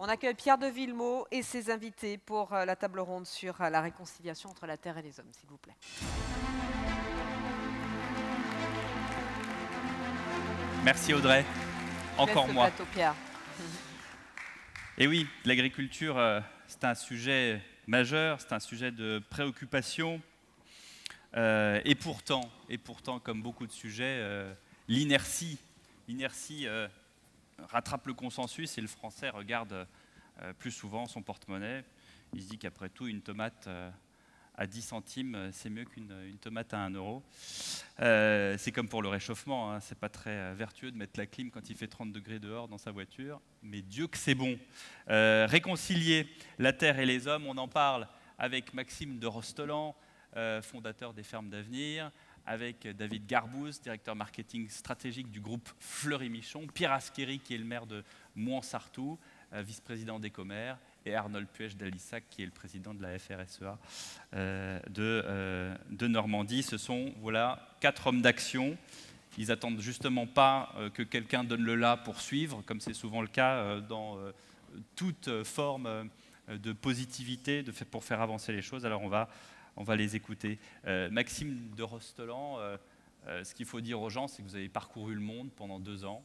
On accueille Pierre de Villemot et ses invités pour la table ronde sur la réconciliation entre la terre et les hommes, s'il vous plaît. Merci Audrey. Encore moi. Plateau, Pierre. Et oui, l'agriculture, c'est un sujet majeur, c'est un sujet de préoccupation. Et pourtant, comme beaucoup de sujets, l'inertie rattrape le consensus et le Français regarde plus souvent son porte-monnaie. Il se dit qu'après tout, une tomate à 10 centimes, c'est mieux qu'une tomate à 1 euro. C'est comme pour le réchauffement, hein, c'est pas très vertueux de mettre la clim quand il fait 30 degrés dehors dans sa voiture, mais Dieu que c'est bon. Réconcilier la terre et les hommes, on en parle avec Maxime de Rostolan, fondateur des Fermes d'Avenir, avec David Garbous, directeur marketing stratégique du groupe Fleury-Michon, Pierre Asqueri, qui est le maire de Mouansartou, vice-président d'Ecomer, et Arnold Puech-Dalissac, qui est le président de la FRSEA de Normandie. Ce sont, voilà, 4 hommes d'action. Ils n'attendent justement pas que quelqu'un donne le la pour suivre, comme c'est souvent le cas dans toute forme de positivité pour faire avancer les choses. Alors on va les écouter. Maxime de Rostolan, ce qu'il faut dire aux gens, c'est que vous avez parcouru le monde pendant 2 ans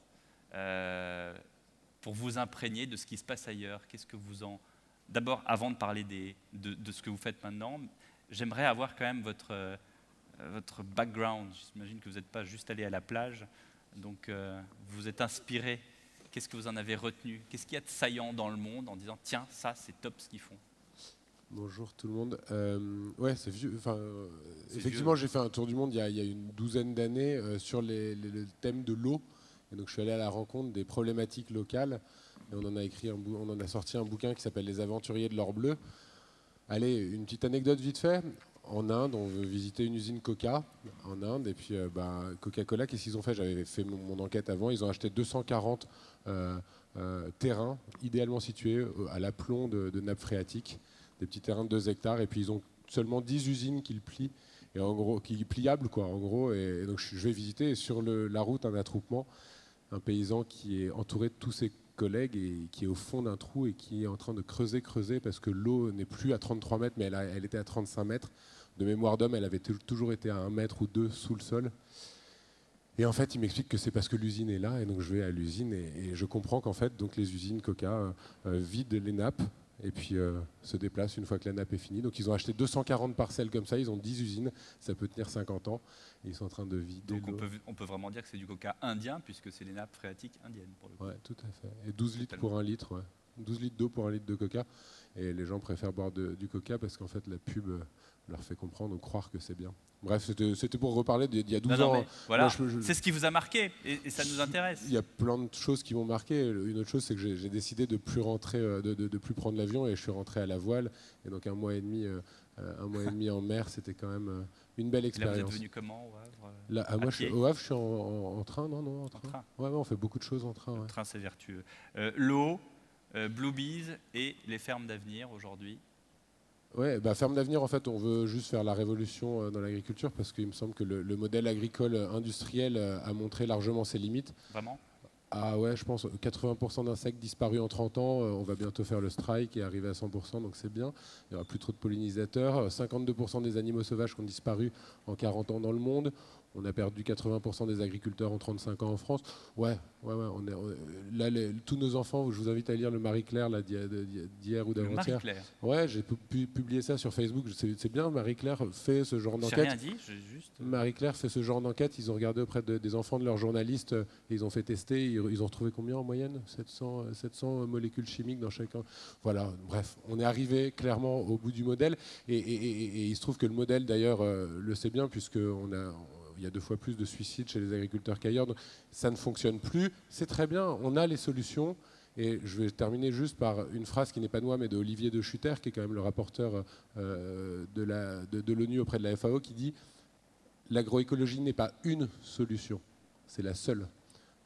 pour vous imprégner de ce qui se passe ailleurs. Qu'est-ce que vous en... D'abord, avant de parler de ce que vous faites maintenant, j'aimerais avoir quand même votre background. J'imagine que vous n'êtes pas juste allé à la plage, donc vous êtes inspiré. Qu'est-ce que vous en avez retenu? Qu'est-ce qu'il y a de saillant dans le monde en disant « Tiens, ça, c'est top ce qu'ils font ». Bonjour tout le monde. Ouais, c'est vieux. Enfin, effectivement, j'ai fait un tour du monde il y a une douzaine d'années sur le thème de l'eau. Et donc, je suis allé à la rencontre des problématiques locales. Et on en a sorti un bouquin qui s'appelle Les Aventuriers de l'Or Bleu. Allez, une petite anecdote vite fait. En Inde, on veut visiter une usine Coca en Inde. Et puis, Coca-Cola, qu'est-ce qu'ils ont fait? J'avais fait mon enquête avant. Ils ont acheté 240 terrains idéalement situés à l'aplomb de nappes phréatiques. Des petits terrains de 2 hectares, et puis ils ont seulement 10 usines qui le plient, et en gros, qui pliables, quoi, en gros. Et donc je vais visiter, et sur la route, un attroupement, un paysan qui est entouré de tous ses collègues et qui est au fond d'un trou et qui est en train de creuser, parce que l'eau n'est plus à 33 mètres, mais elle était à 35 mètres. De mémoire d'homme, elle avait toujours été à 1 mètre ou 2 sous le sol. Et en fait, il m'explique que c'est parce que l'usine est là, et donc je vais à l'usine, et je comprends qu'en fait, donc les usines Coca vident les nappes, et puis se déplacent une fois que la nappe est finie. Donc ils ont acheté 240 parcelles comme ça, ils ont 10 usines, ça peut tenir 50 ans, et ils sont en train de vider. Donc on peut vraiment dire que c'est du coca indien, puisque c'est les nappes phréatiques indiennes, pour le coup. Ouais, tout à fait. Et 12 litres pour 1 litre, ouais. 12 litres d'eau pour 1 litre de coca. Et les gens préfèrent boire du coca parce qu'en fait la pub leur fait comprendre ou croire que c'est bien. Bref, c'était pour reparler d'il y a 12 ans. Voilà, c'est ce qui vous a marqué et ça nous intéresse. Il y a plein de choses qui m'ont marqué. Une autre chose, c'est que j'ai décidé de plus rentrer, de plus prendre l'avion, et je suis rentré à la voile. Et donc un mois et demi en mer, c'était quand même une belle expérience. Là, vous êtes venu comment au Havre? Au Havre, je suis en train, non, en train. Ouais, on fait beaucoup de choses en train. Le train, c'est vertueux. L'eau, Bluebees et les fermes d'avenir aujourd'hui. Ouais, Ferme d'Avenir, en fait, on veut juste faire la révolution dans l'agriculture, parce qu'il me semble que le modèle agricole industriel a montré largement ses limites. Vraiment? Ah ouais, je pense 80% d'insectes disparus en 30 ans. On va bientôt faire le strike et arriver à 100%, donc c'est bien. Il n'y aura plus trop de pollinisateurs. 52% des animaux sauvages qui ont disparu en 40 ans dans le monde. On a perdu 80% des agriculteurs en 35 ans en France. Ouais. Là, tous nos enfants, je vous invite à lire le Marie-Claire d'hier ou d'avant-hier. Ouais, j'ai publié ça sur Facebook. C'est bien, Marie-Claire fait ce genre d'enquête. J'ai rien dit, juste... Marie-Claire fait ce genre d'enquête. Ils ont regardé auprès des enfants de leurs journalistes. Et ils ont fait tester. Ils ont retrouvé combien en moyenne? 700 molécules chimiques dans chacun. Voilà, bref, on est arrivé clairement au bout du modèle. Et il se trouve que le modèle, d'ailleurs, le sait bien, puisqu'il y a 2 fois plus de suicides chez les agriculteurs qu'ailleurs. Donc ça ne fonctionne plus. C'est très bien, on a les solutions. Et je vais terminer juste par une phrase qui n'est pas de moi, mais de Olivier de Schutter, qui est quand même le rapporteur de l'ONU auprès de la FAO, qui dit « L'agroécologie n'est pas une solution, c'est la seule ».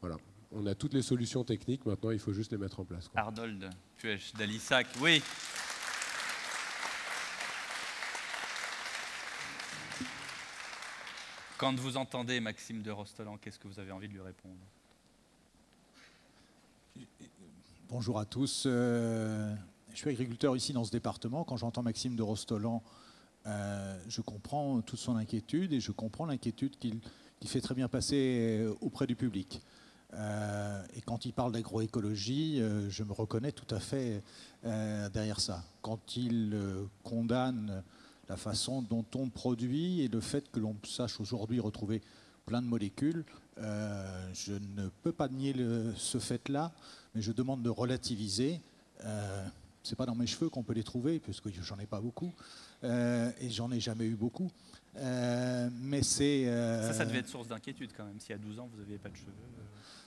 Voilà. On a toutes les solutions techniques, maintenant il faut juste les mettre en place, quoi. Arnold Puech-Dalissac, oui. Quand vous entendez Maxime de Rostolan, qu'est-ce que vous avez envie de lui répondre? Bonjour à tous. Je suis agriculteur ici dans ce département. Quand j'entends Maxime de Rostolan, je comprends toute son inquiétude et je comprends l'inquiétude qu'il fait très bien passer auprès du public. Et quand il parle d'agroécologie, je me reconnais tout à fait derrière ça. Quand il condamne la façon dont on produit et le fait que l'on sache aujourd'hui retrouver plein de molécules, je ne peux pas nier ce fait-là, mais je demande de relativiser. C'est pas dans mes cheveux qu'on peut les trouver, puisque j'en ai pas beaucoup, et j'en ai jamais eu beaucoup. Mais c'est... Ça devait être source d'inquiétude quand même, si à 12 ans vous n'aviez pas de cheveux.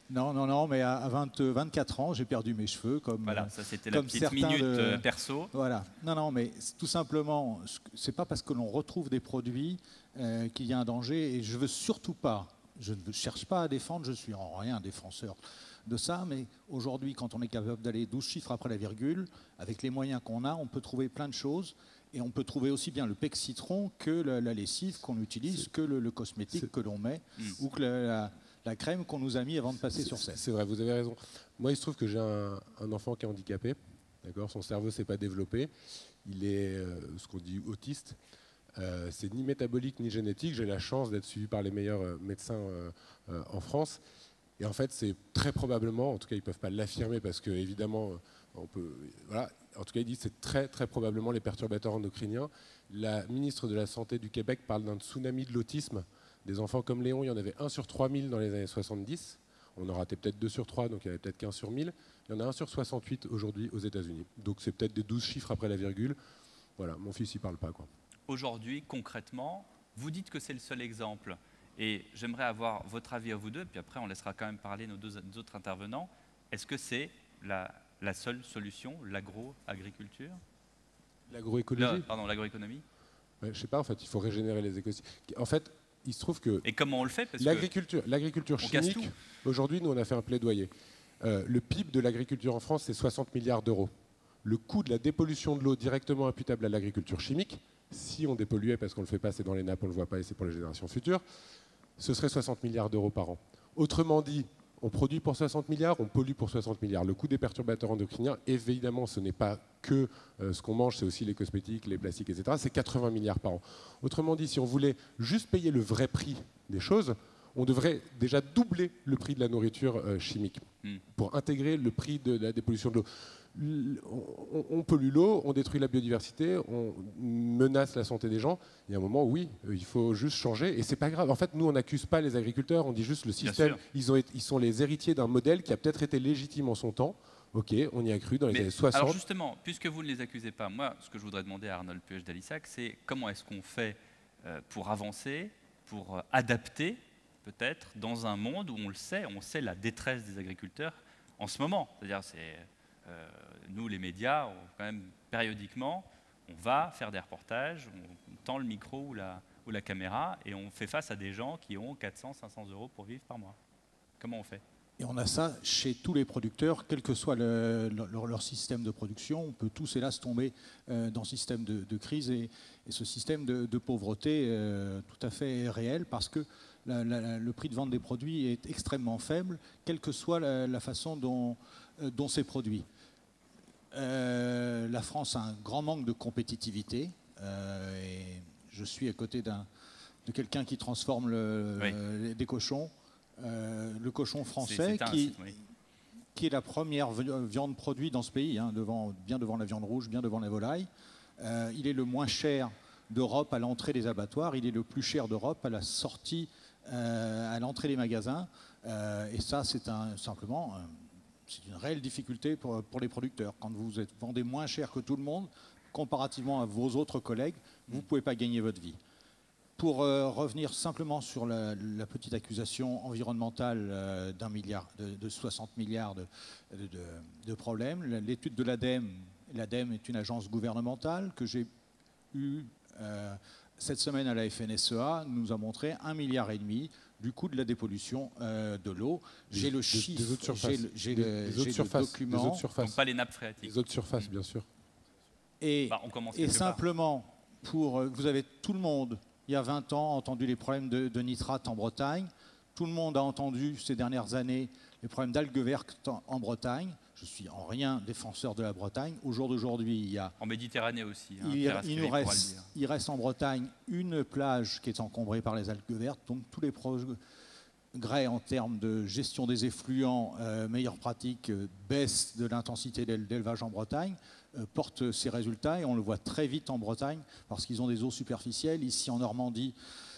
Non, mais à 24 ans, j'ai perdu mes cheveux. Voilà, ça c'était la petite minute perso. Voilà. Non, mais tout simplement, c'est pas parce que l'on retrouve des produits qu'il y a un danger, et je veux surtout pas, je ne cherche pas à défendre, je suis en rien défenseur de ça, mais aujourd'hui, quand on est capable d'aller 12 chiffres après la virgule, avec les moyens qu'on a, on peut trouver plein de choses, et on peut trouver aussi bien le pec citron que la lessive qu'on utilise, que le cosmétique que l'on met, ou que la crème qu'on nous a mis avant de passer sur scène. C'est vrai, vous avez raison. Moi, il se trouve que j'ai un enfant qui est handicapé, d'accord, son cerveau ne s'est pas développé, il est ce qu'on dit autiste. C'est ni métabolique ni génétique. J'ai la chance d'être suivi par les meilleurs médecins en France. Et en fait, c'est très probablement, en tout cas, ils ne peuvent pas l'affirmer parce que, évidemment, on peut. Voilà. En tout cas, ils disent que c'est très, très probablement les perturbateurs endocriniens. La ministre de la Santé du Québec parle d'un tsunami de l'autisme. Des enfants comme Léon, il y en avait 1 sur 3000 dans les années 70. On en ratait peut-être 2 sur 3, donc il y avait peut-être qu'1 sur 1000. Il y en a 1 sur 68 aujourd'hui aux États-Unis. Donc c'est peut-être des 12 chiffres après la virgule. Voilà, mon fils, il ne parle pas, quoi. Aujourd'hui, concrètement, vous dites que c'est le seul exemple. Et j'aimerais avoir votre avis à vous deux, puis après on laissera quand même parler nos deux autres intervenants. Est-ce que c'est la seule solution, l'agroagriculture? L'agroécologie? Pardon, l'agroéconomie? Je ne sais pas, en fait, il faut régénérer les écosystèmes. En fait, il se trouve que... Et comment on le fait? L'agriculture chimique, aujourd'hui, nous, on a fait un plaidoyer. Le PIB de l'agriculture en France, c'est 60 milliards d'euros. Le coût de la dépollution de l'eau directement imputable à l'agriculture chimique, si on dépolluait, parce qu'on ne le fait pas, c'est dans les nappes, on ne le voit pas et c'est pour les générations futures, ce serait 60 milliards d'euros par an. Autrement dit, on produit pour 60 milliards, on pollue pour 60 milliards. Le coût des perturbateurs endocriniens, évidemment, ce n'est pas que ce qu'on mange, c'est aussi les cosmétiques, les plastiques, etc. C'est 80 milliards par an. Autrement dit, si on voulait juste payer le vrai prix des choses, on devrait déjà doubler le prix de la nourriture chimique pour intégrer le prix de la dépollution de l'eau. On pollue l'eau, on détruit la biodiversité, on menace la santé des gens. Il y a un moment, oui, il faut juste changer. Et c'est pas grave. En fait, nous, on n'accuse pas les agriculteurs, on dit juste le système. Ils sont les héritiers d'un modèle qui a peut-être été légitime en son temps. Ok, on y a cru dans les années 60. Alors justement, puisque vous ne les accusez pas, moi, ce que je voudrais demander à Arnold Puech d'Alissac, c'est comment est-ce qu'on fait pour avancer, pour adapter, peut-être, dans un monde où on sait la détresse des agriculteurs en ce moment. C'est-à-dire, nous, les médias, quand même, périodiquement, on va faire des reportages, on tend le micro ou la caméra, et on fait face à des gens qui ont 400, 500 euros pour vivre par mois. Comment on fait? Et on a ça chez tous les producteurs, quel que soit leur système de production. On peut tous, hélas, tomber dans ce système de crise et ce système de pauvreté tout à fait réel, parce que le prix de vente des produits est extrêmement faible, quelle que soit la façon dont c'est produit. La France a un grand manque de compétitivité, et je suis à côté de quelqu'un qui transforme des cochons. Le cochon français, qui est la première viande produite dans ce pays, hein, bien devant la viande rouge, bien devant la volaille. Il est le moins cher d'Europe à l'entrée des abattoirs, il est le plus cher d'Europe à la sortie, à l'entrée des magasins. Et ça, c'est simplement une réelle difficulté pour les producteurs. Quand vous vendez moins cher que tout le monde, comparativement à vos autres collègues, vous ne pouvez pas gagner votre vie. Pour revenir simplement sur la petite accusation environnementale de 60 milliards de problèmes, l'étude de l'ADEME est une agence gouvernementale que j'ai eue cette semaine à la FNSEA, nous a montré 1,5 milliard du coût de la dépollution de l'eau. J'ai le chiffre, j'ai le document. Des eaux de surface. Donc pas les nappes phréatiques. Les eaux de surface, bien sûr. Et simplement, vous avez tout le monde, il y a 20 ans, entendu les problèmes de nitrate en Bretagne. Tout le monde a entendu ces dernières années les problèmes d'algues vertes en Bretagne. Je suis en rien défenseur de la Bretagne. Au jour d'aujourd'hui, il y a... En Méditerranée aussi. Hein, il reste en Bretagne une plage qui est encombrée par les algues vertes. Donc tous les progrès en termes de gestion des effluents, meilleures pratiques, baisse de l'intensité d'élevage en Bretagne, portent ces résultats. Et on le voit très vite en Bretagne parce qu'ils ont des eaux superficielles. Ici en Normandie,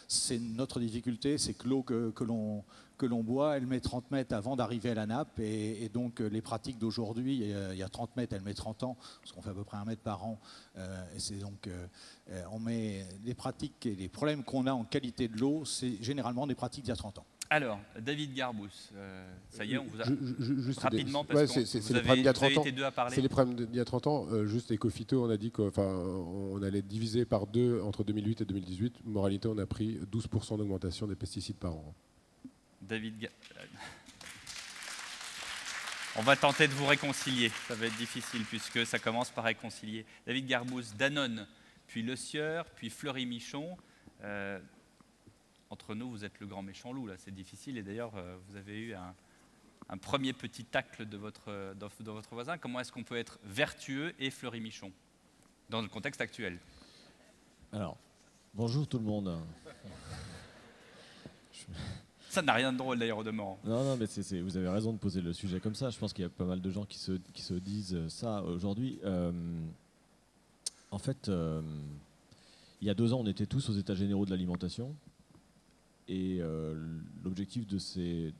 c'est notre difficulté, c'est que l'eau que l'on boit, elle met 30 mètres avant d'arriver à la nappe. Et donc les pratiques d'aujourd'hui, il y a 30 mètres, elle met 30 ans, parce qu'on fait à peu près 1 mètre par an. Et c'est donc, on met les pratiques et les problèmes qu'on a en qualité de l'eau, c'est généralement des pratiques d'il y a 30 ans. Alors, David Garbous, ça y est, on vous a juste rapidement, parce que c'est les problèmes d'il y a 30 ans. Été deux à parler. C'est les problèmes d'il y a 30 ans. Juste Ecofito, on a dit qu'on allait diviser par 2 entre 2008 et 2018. Moralité, on a pris 12% d'augmentation des pesticides par an. David, on va tenter de vous réconcilier. Ça va être difficile puisque ça commence par réconcilier. David Garbous, Danone, puis Le Sieur, puis Fleury-Michon. Entre nous, vous êtes le grand méchant loup, là, c'est difficile. Et d'ailleurs, vous avez eu un premier petit tacle de votre voisin. Comment est-ce qu'on peut être vertueux et Fleury-Michon dans le contexte actuel? Alors, bonjour tout le monde. Ça n'a rien de drôle d'ailleurs au demeurant. Non, mais vous avez raison de poser le sujet comme ça. Je pense qu'il y a pas mal de gens qui se disent ça aujourd'hui. En fait, il y a 2 ans, on était tous aux États généraux de l'alimentation. Et l'objectif de ces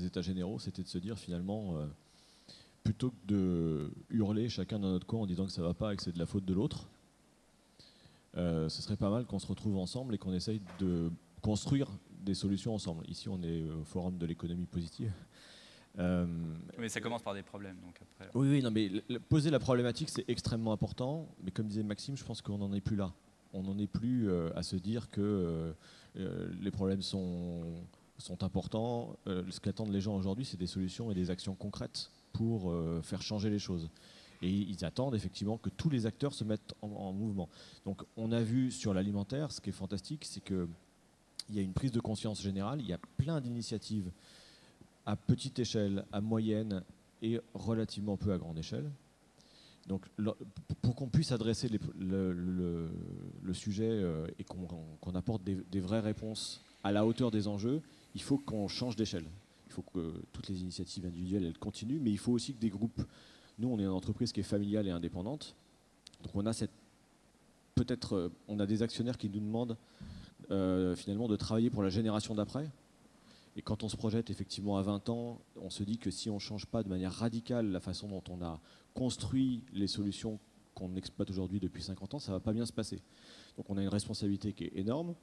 états généraux, c'était de se dire finalement, plutôt que de hurler chacun dans notre coin en disant que ça ne va pas et que c'est de la faute de l'autre, ce serait pas mal qu'on se retrouve ensemble et qu'on essaye de construire des solutions ensemble. Ici, on est au forum de l'économie positive. Mais ça commence par des problèmes. Donc après... Oui, non, mais poser la problématique, c'est extrêmement important. Mais comme disait Maxime, je pense qu'on n'en est plus là. On n'en est plus à se dire que les problèmes sont importants. Ce qu'attendent les gens aujourd'hui, c'est des solutions et des actions concrètes pour faire changer les choses. Et ils attendent effectivement que tous les acteurs se mettent en mouvement. Donc on a vu sur l'alimentaire, ce qui est fantastique, c'est qu'il y a une prise de conscience générale, il y a plein d'initiatives à petite échelle, à moyenne et relativement peu à grande échelle. Donc, pour qu'on puisse adresser le sujet et qu'on apporte des vraies réponses à la hauteur des enjeux, il faut qu'on change d'échelle. Il faut que toutes les initiatives individuelles elles continuent, mais il faut aussi que des groupes. Nous, on est une entreprise qui est familiale et indépendante, donc on a on a des actionnaires qui nous demandent finalement de travailler pour la génération d'après. Et quand on se projette effectivement à 20 ans, on se dit que si on ne change pas de manière radicale la façon dont on a construit les solutions qu'on exploite aujourd'hui depuis 50 ans, ça ne va pas bien se passer. Donc on a une responsabilité qui est énorme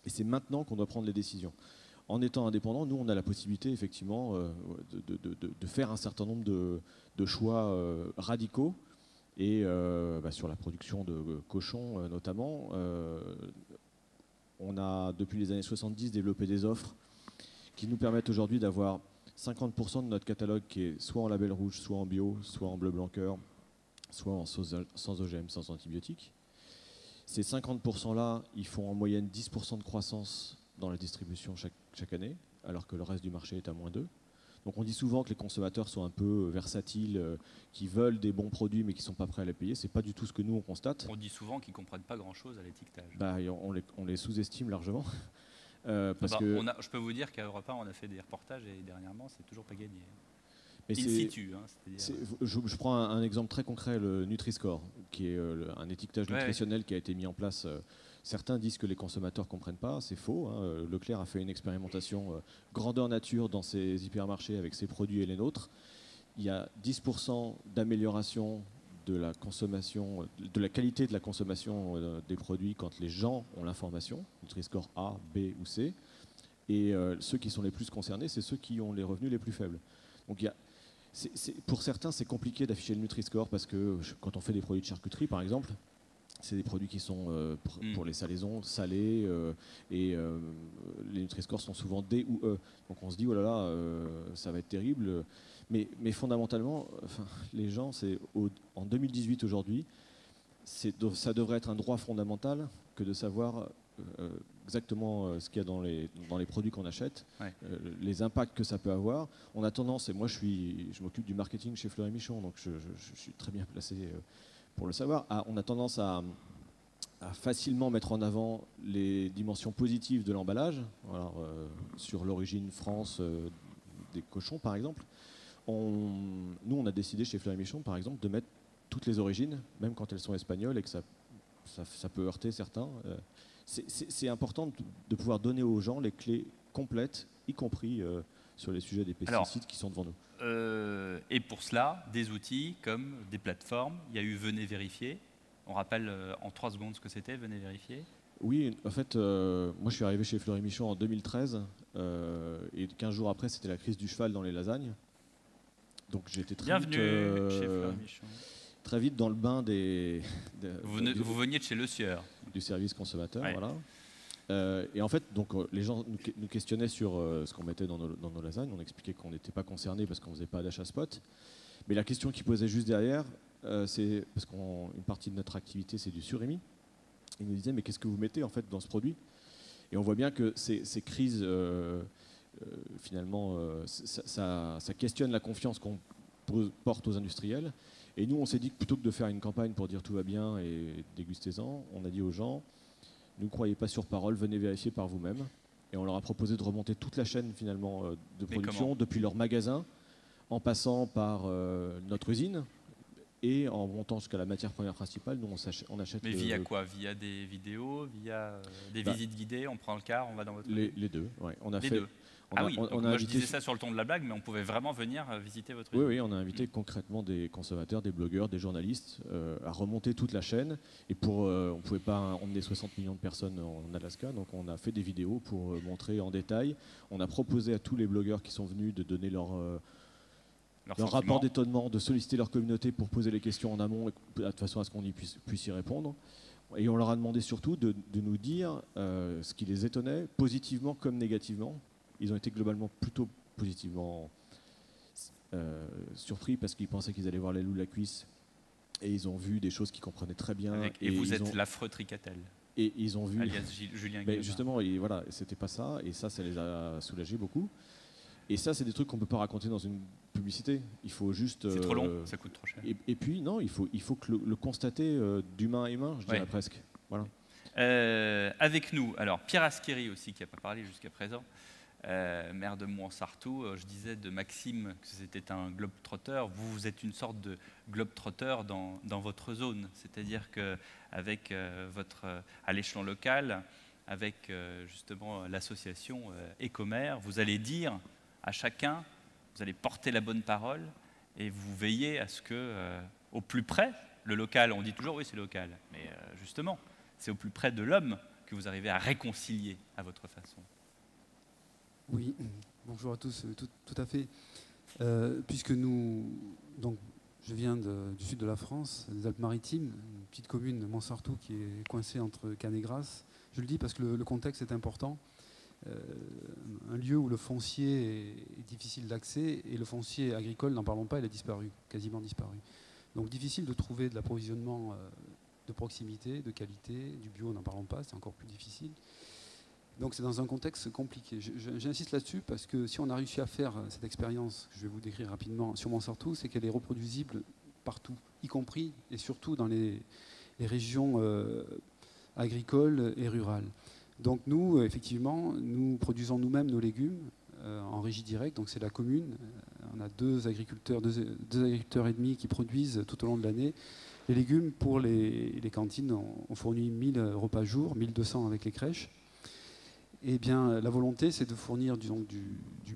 et c'est maintenant qu'on doit prendre les décisions. En étant indépendant, nous on a la possibilité effectivement de faire un certain nombre de choix radicaux et sur la production de cochons notamment. On a depuis les années 70 développé des offres qui nous permettent aujourd'hui d'avoir 50% de notre catalogue qui est soit en label rouge, soit en bio, soit en bleu blanc cœur, soit sans OGM, sans antibiotiques. Ces 50%-là, ils font en moyenne 10% de croissance dans la distribution chaque année, alors que le reste du marché est à -2. Donc on dit souvent que les consommateurs sont un peu versatiles, qui veulent des bons produits mais qui ne sont pas prêts à les payer. Ce n'est pas du tout ce que nous on constate. On dit souvent qu'ils ne comprennent pas grand-chose à l'étiquetage. On les sous-estime largement. Je peux vous dire qu'à Europe 1, on a fait des reportages et dernièrement, c'est toujours pas gagné. Mais in situ. Je prends un exemple très concret, le Nutri-Score, qui est un étiquetage nutritionnel qui a été mis en place. Certains disent que les consommateurs ne comprennent pas, c'est faux. Leclerc a fait une expérimentation grandeur nature dans ses hypermarchés avec ses produits et les nôtres. Il y a 10% d'amélioration de la consommation, de la qualité de la consommation des produits quand les gens ont l'information, Nutri-Score A, B ou C. Et ceux qui sont les plus concernés, c'est ceux qui ont les revenus les plus faibles. Donc pour certains, c'est compliqué d'afficher le Nutri-Score parce que quand on fait des produits de charcuterie, par exemple, c'est des produits qui sont pour les salaisons salés et les Nutri-Scores sont souvent D ou E. Donc on se dit, oh là là, ça va être terrible. Mais fondamentalement, les gens, en 2018 aujourd'hui, ça devrait être un droit fondamental que de savoir exactement ce qu'il y a dans les produits qu'on achète, les impacts que ça peut avoir. On a tendance, et moi je m'occupe du marketing chez Fleury Michon, donc je suis très bien placé pour le savoir, on a tendance à facilement mettre en avant les dimensions positives de l'emballage, sur l'origine France des cochons par exemple. Nous on a décidé chez Fleury Michon par exemple de mettre toutes les origines, même quand elles sont espagnoles et que ça peut heurter certains. C'est important de pouvoir donner aux gens les clés complètes, y compris sur les sujets des pesticides qui sont devant nous. Et pour cela, des outils comme des plateformes. Il y a eu Venez vérifier. On rappelle en 3 secondes ce que c'était, Venez vérifier. Oui, en fait, moi je suis arrivé chez Fleury Michon en 2013 et 15 jours après, c'était la crise du cheval dans les lasagnes. Donc j'étais très Bienvenue chez Fleury Michon. Très vite dans le bain vous veniez de chez Le Sieur. Du service consommateur, voilà. Et en fait, donc, les gens nous questionnaient sur ce qu'on mettait dans nos lasagnes. On expliquait qu'on n'était pas concerné parce qu'on ne faisait pas d'achat spot. Mais la question qui posait juste derrière, c'est parce qu'une partie de notre activité, c'est du surémis. Ils nous disaient, mais qu'est-ce que vous mettez en fait dans ce produit? Et on voit bien que ces crises, finalement, ça questionne la confiance qu'on porte aux industriels. Et nous, on s'est dit que plutôt que de faire une campagne pour dire tout va bien et dégustez-en, on a dit aux gens, ne croyez pas sur parole, venez vérifier par vous-même. Et on leur a proposé de remonter toute la chaîne finalement de production, depuis leur magasin, en passant par notre usine, et en montant jusqu'à la matière première principale. Nous, on achète... Mais via quoi? Via des vidéos, via des visites guidées? On prend le car, on va dans votre... Les deux, ouais. On a les fait... deux. Moi je disais ça sur le ton de la blague, mais on pouvait vraiment venir visiter votre usine. Oui, on a invité concrètement des consommateurs, des blogueurs, des journalistes à remonter toute la chaîne. Et on ne pouvait pas emmener 60 millions de personnes en Alaska, donc on a fait des vidéos pour montrer en détail. On a proposé à tous les blogueurs qui sont venus de donner leur rapport d'étonnement, de solliciter leur communauté pour poser les questions en amont, de façon à ce qu'on puisse y répondre. Et on leur a demandé surtout de nous dire ce qui les étonnait, positivement comme négativement. Ils ont été globalement plutôt positivement surpris parce qu'ils pensaient qu'ils allaient voir les loups de la cuisse et ils ont vu des choses qu'ils comprenaient très bien. Et vous êtes l'affreux Tricatel. Et ils ont vu... Alias Julien Guillemard. Justement, voilà, c'était pas ça et ça les a soulagés beaucoup. Et ça, c'est des trucs qu'on ne peut pas raconter dans une publicité. Il faut juste... C'est trop long, ça coûte trop cher. Et puis, non, il faut que le constater d'humain à humain, je dirais presque. Voilà. Avec nous, alors Pierre Asqueri aussi, qui n'a pas parlé jusqu'à présent, maire de Mouansartou. Je disais de Maxime que c'était un globe-trotter. Vous êtes une sorte de globe-trotter dans votre zone. C'est-à-dire qu'avec à l'échelon local, avec justement l'association Ecomer, vous allez dire à chacun, vous allez porter la bonne parole et vous veillez à ce que, au plus près, le local, on dit toujours oui c'est local, mais justement, c'est au plus près de l'homme que vous arrivez à réconcilier à votre façon. Oui, bonjour à tous, tout à fait. Puisque donc, je viens du sud de la France, des Alpes-Maritimes, une petite commune, Mouansartou, qui est coincée entre Cannes et Grasse. Je le dis parce que le contexte est important. Un lieu où le foncier est difficile d'accès et le foncier agricole, n'en parlons pas, il a disparu, quasiment disparu. Donc difficile de trouver de l'approvisionnement de proximité, de qualité, du bio, n'en parlons pas, c'est encore plus difficile. Donc c'est dans un contexte compliqué. J'insiste là-dessus parce que si on a réussi à faire cette expérience, que je vais vous décrire rapidement sur Mouansartou, c'est qu'elle est reproduisible partout, y compris et surtout dans les régions agricoles et rurales. Donc nous, effectivement, nous produisons nous-mêmes nos légumes en régie directe, donc c'est la commune. On a deux agriculteurs et demi qui produisent tout au long de l'année les légumes pour les cantines. On fournit 1000 repas jour, 1200 avec les crèches. Et bien, la volonté, c'est de fournir du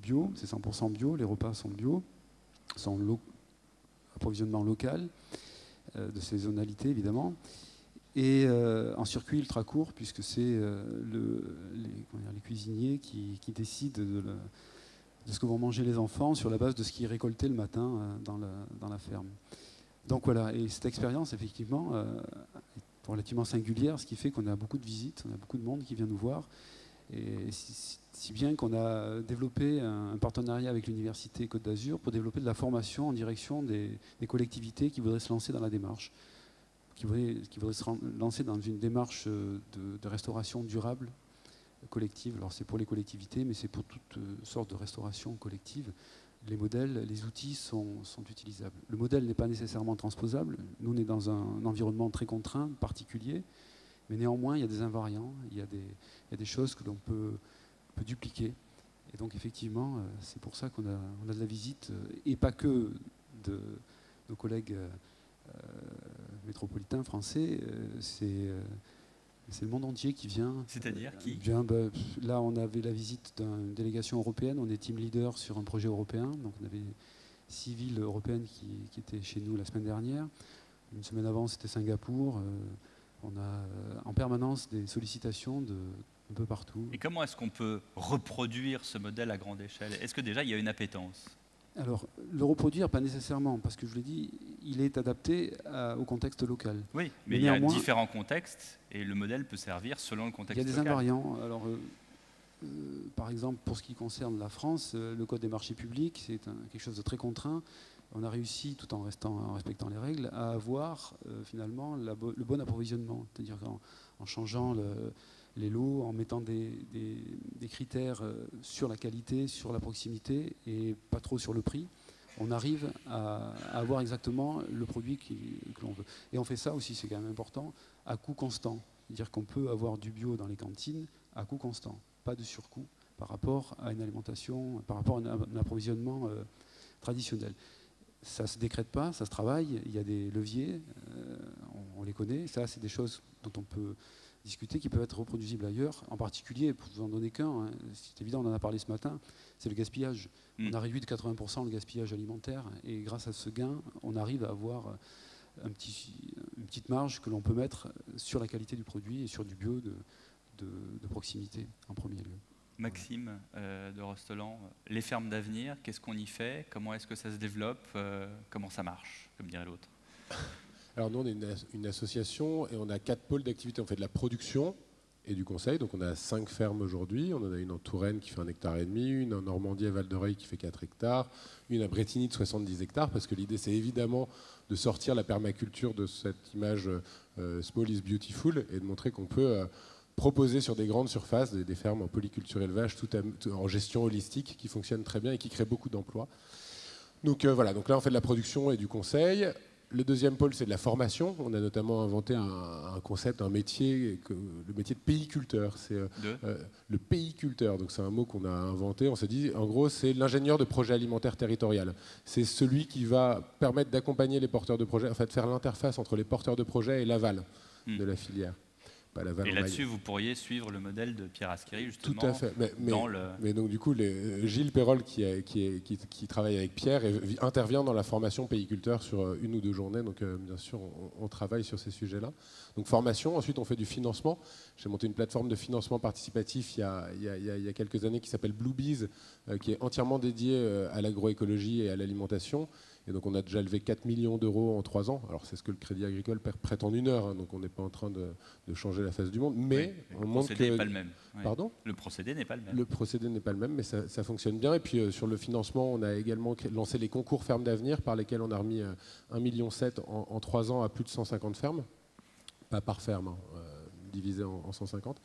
bio, c'est 100% bio, les repas sont bio, sont approvisionnement local, de saisonnalité évidemment, et en circuit ultra court, puisque c'est les cuisiniers qui décident de ce que vont manger les enfants sur la base de ce qui est récolté le matin dans la ferme. Donc voilà, et cette expérience, effectivement, est relativement singulière, ce qui fait qu'on a beaucoup de visites, on a beaucoup de monde qui vient nous voir. Et si bien qu'on a développé un partenariat avec l'Université Côte d'Azur pour développer de la formation en direction des collectivités qui voudraient se lancer dans la démarche. qui voudrait se lancer dans une démarche de restauration durable, collective. Alors c'est pour les collectivités, mais c'est pour toutes sortes de restauration collective. Les modèles, les outils sont utilisables. Le modèle n'est pas nécessairement transposable. Nous, on est dans un environnement très contraint, particulier, mais néanmoins, il y a des invariants, il y a des choses que l'on peut dupliquer. Et donc, effectivement, c'est pour ça qu'on a de la visite, et pas que de nos collègues métropolitains français, c'est le monde entier qui vient. C'est-à-dire qui là, on avait la visite d'une délégation européenne. On est team leader sur un projet européen. Donc, on avait 6 villes européennes qui étaient chez nous la semaine dernière. Une semaine avant, c'était Singapour. On a en permanence des sollicitations un peu partout. Et comment est-ce qu'on peut reproduire ce modèle à grande échelle? Est-ce que déjà, il y a une appétence? Alors, le reproduire, pas nécessairement, parce que je l'ai dit, il est adapté au contexte local. Oui, mais il y a différents contextes et le modèle peut servir selon le contexte local. Il y a des invariants. Alors, par exemple, pour ce qui concerne la France, le Code des marchés publics, c'est quelque chose de très contraint. On a réussi, tout en respectant les règles, à avoir finalement le bon approvisionnement. C'est-à-dire en changeant les lots, en mettant des critères sur la qualité, sur la proximité et pas trop sur le prix, on arrive à avoir exactement le produit que l'on veut. Et on fait ça aussi, c'est quand même important, à coût constant. C'est-à-dire qu'on peut avoir du bio dans les cantines à coût constant, pas de surcoût par rapport à une alimentation, par rapport à un approvisionnement traditionnel. Ça ne se décrète pas, ça se travaille, il y a des leviers, on les connaît, ça c'est des choses dont on peut discuter, qui peuvent être reproduisibles ailleurs, en particulier, pour vous en donner qu'un, hein, c'est évident, on en a parlé ce matin, c'est le gaspillage. On a réduit de 80% le gaspillage alimentaire, et grâce à ce gain, on arrive à avoir une petite marge que l'on peut mettre sur la qualité du produit et sur du bio de proximité, en premier lieu. Maxime de Rostelan, les fermes d'avenir, qu'est-ce qu'on y fait? Comment est-ce que ça se développe? Comment ça marche, comme dirait l'autre? Alors nous, on est une association et on a 4 pôles d'activité. On fait de la production et du conseil. Donc on a 5 fermes aujourd'hui. On en a une en Touraine qui fait 1,5 hectare, une en Normandie à Val-de-Reuil qui fait 4 hectares, une à Brétigny de 70 hectares, parce que l'idée c'est évidemment de sortir la permaculture de cette image small is beautiful et de montrer qu'on peut proposer sur des grandes surfaces des fermes en polyculture élevage, tout en gestion holistique, qui fonctionnent très bien et qui créent beaucoup d'emplois. Donc voilà, donc là on fait de la production et du conseil. Le deuxième pôle, c'est de la formation. On a notamment inventé un concept, un métier, le métier de péiculteur. C'est le péiculteur, donc c'est un mot qu'on a inventé. On s'est dit, en gros, c'est l'ingénieur de projet alimentaire territorial. C'est celui qui va permettre d'accompagner les porteurs de projets, en fait, faire l'interface entre les porteurs de projets et l'aval de la filière. Et là-dessus, vous pourriez suivre le modèle de Pierre Asqueri, justement. Tout à fait. Mais donc, du coup, Gilles Perrol, qui travaille avec Pierre, intervient dans la formation péiculteur sur 1 ou 2 journées. Donc, bien sûr, on travaille sur ces sujets-là. Donc, formation. Ensuite, on fait du financement. J'ai monté une plateforme de financement participatif il y a quelques années qui s'appelle Bluebees, qui est entièrement dédiée à l'agroécologie et à l'alimentation. Et donc on a déjà levé 4 millions d'euros en 3 ans. Alors c'est ce que le Crédit Agricole prête en 1 heure, hein, donc on n'est pas en train de changer la face du monde. Mais le procédé n'est pas le même. Pardon ? Le procédé n'est pas le même. Le procédé n'est pas le même, mais ça fonctionne bien. Et puis sur le financement, on a également lancé les concours fermes d'avenir par lesquels on a remis 1,7 million en 3 ans à plus de 150 fermes. Pas par ferme, hein, divisé en 150.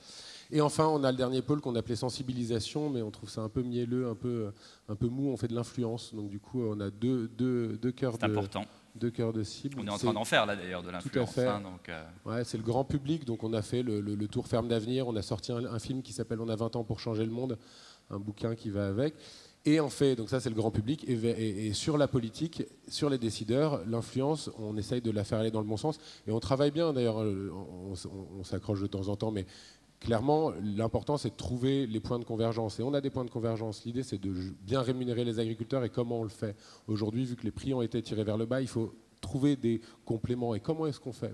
Et enfin, on a le dernier pôle qu'on appelait sensibilisation, mais on trouve ça un peu mielleux, un peu mou. On fait de l'influence. Donc du coup, on a deux cœurs de cible. On est en train d'en faire là d'ailleurs de l'influence. Tout à fait. Hein, donc, ouais, c'est le grand public. Donc on a fait le tour Ferme d'avenir. On a sorti un film qui s'appelle On a 20 ans pour changer le monde, un bouquin qui va avec. Et en fait, donc ça c'est le grand public, et sur la politique, sur les décideurs, l'influence, on essaye de la faire aller dans le bon sens. Et on travaille bien d'ailleurs, on s'accroche de temps en temps, mais clairement, l'important, c'est de trouver les points de convergence. Et on a des points de convergence. L'idée, c'est de bien rémunérer les agriculteurs. Et comment on le fait? Aujourd'hui, vu que les prix ont été tirés vers le bas, il faut trouver des compléments. Et comment est-ce qu'on fait?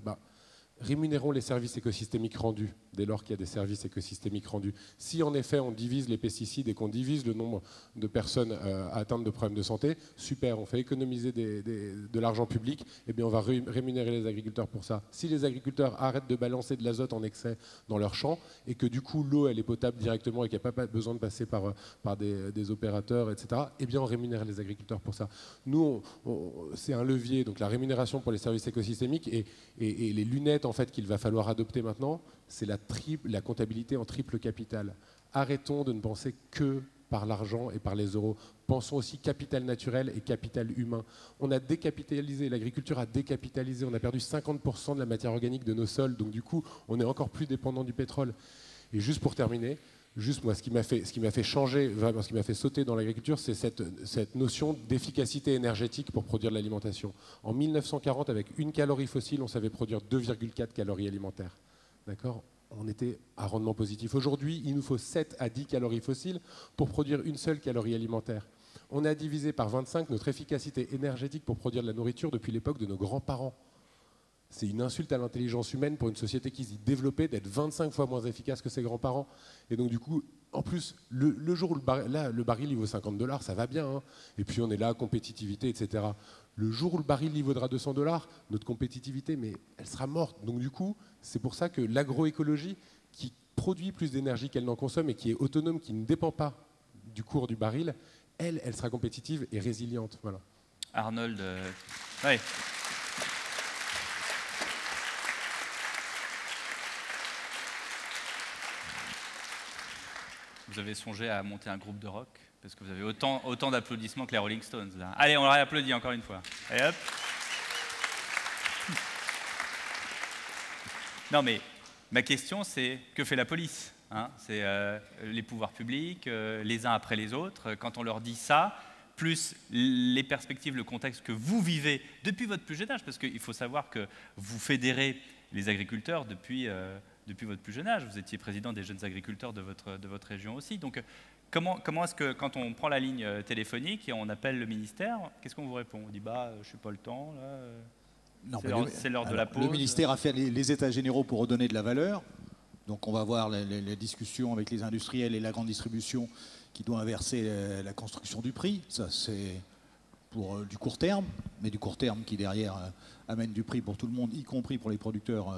rémunérons les services écosystémiques rendus, dès lors qu'il y a des services écosystémiques rendus. Si en effet on divise les pesticides et qu'on divise le nombre de personnes atteintes de problèmes de santé, super, on fait économiser de l'argent public, et bien on va rémunérer les agriculteurs pour ça. Si les agriculteurs arrêtent de balancer de l'azote en excès dans leurs champs, et que du coup l'eau elle est potable directement et qu'il n'y a pas besoin de passer par des opérateurs, etc., et bien on rémunère les agriculteurs pour ça. Nous, c'est un levier, donc la rémunération pour les services écosystémiques et les lunettes en fait qu'il va falloir adopter maintenant, c'est la comptabilité en triple capital. Arrêtons de ne penser que par l'argent et par les euros. Pensons aussi capital naturel et capital humain. On a décapitalisé, l'agriculture a décapitalisé, on a perdu 50% de la matière organique de nos sols, donc du coup, on est encore plus dépendant du pétrole. Et juste pour terminer, moi, ce qui m'a fait changer, vraiment, ce qui m'a fait sauter dans l'agriculture, c'est cette notion d'efficacité énergétique pour produire de l'alimentation. En 1940, avec 1 calorie fossile, on savait produire 2,4 calories alimentaires. D'accord ? On était à rendement positif. Aujourd'hui, il nous faut 7 à 10 calories fossiles pour produire une seule calorie alimentaire. On a divisé par 25 notre efficacité énergétique pour produire de la nourriture depuis l'époque de nos grands-parents. C'est une insulte à l'intelligence humaine pour une société qui se dit développée d'être 25 fois moins efficace que ses grands-parents. Et donc du coup, en plus, le jour où le baril il vaut $50, ça va bien. Hein. Et puis on est là, compétitivité, etc. Le jour où le baril il vaudra $200, notre compétitivité, mais elle sera morte. Donc du coup, c'est pour ça que l'agroécologie, qui produit plus d'énergie qu'elle n'en consomme et qui est autonome, qui ne dépend pas du cours du baril, elle sera compétitive et résiliente. Voilà. Arnold, ouais. Vous avez songé à monter un groupe de rock parce que vous avez autant d'applaudissements que les Rolling Stones. Là. Allez, on leur applaudit encore une fois. Allez, hop. Non, mais ma question, c'est que fait la police, hein? C'est les pouvoirs publics, les uns après les autres. Quand on leur dit ça, plus les perspectives, le contexte que vous vivez depuis votre plus jeune âge, parce qu'il faut savoir que vous fédérez les agriculteurs depuis votre plus jeune âge. Vous étiez président des jeunes agriculteurs de votre région aussi. Donc, comment est-ce que, quand on prend la ligne téléphonique et on appelle le ministère, qu'est-ce qu'on vous répond? On dit, je n'ai pas le temps, c'est l'heure de la pause. Le ministère a fait les états généraux pour redonner de la valeur. Donc, on va voir les discussions avec les industriels et la grande distribution qui doit inverser la construction du prix. Ça, c'est pour du court terme, mais du court terme qui, derrière, amène du prix pour tout le monde, y compris pour les producteurs